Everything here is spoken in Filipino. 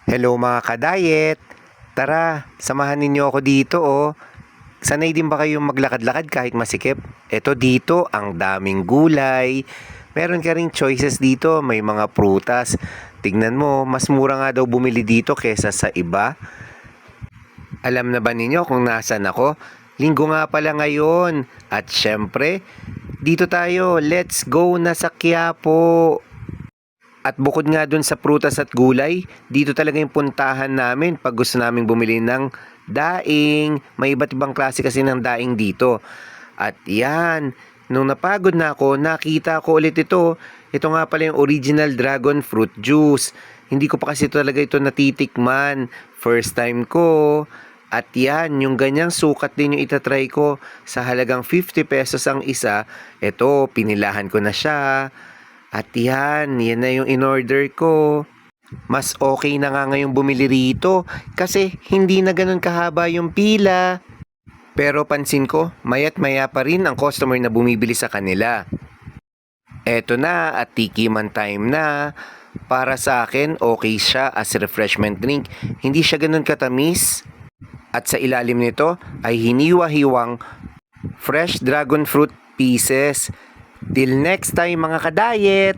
Hello mga kadayet! Tara, samahan ninyo ako dito oh. Sanay din ba kayong maglakad-lakad kahit masikip? Eto dito, ang daming gulay. Meron ka ring choices dito, may mga prutas. Tignan mo, mas mura nga daw bumili dito kesa sa iba. Alam na ba ninyo kung nasan ako? Linggo nga pala ngayon. At syempre, dito tayo, let's go na sa Quiapo. At bukod nga dun sa prutas at gulay, dito talaga yung puntahan namin pag gusto naming bumili ng daing. May iba't ibang klase kasi ng daing dito. At yan, nung napagod na ako, nakita ko ulit ito. Ito nga pala yung original dragon fruit juice. Hindi ko pa kasi talaga ito natitikman. First time ko. At yan, yung ganyang sukat din yung itatry ko sa halagang 50 pesos ang isa. Ito, pinilahan ko na siya. At yan na yung in-order ko. Mas okay na nga ngayong bumili rito kasi hindi na ganun kahaba yung pila. Pero pansin ko, mayat maya pa rin ang customer na bumibili sa kanila. Eto na at tikiman time na. Para sa akin, okay siya as refreshment drink. Hindi siya ganun katamis. At sa ilalim nito ay hiniwa-hiwang fresh dragon fruit pieces. Till next time mga kadayet!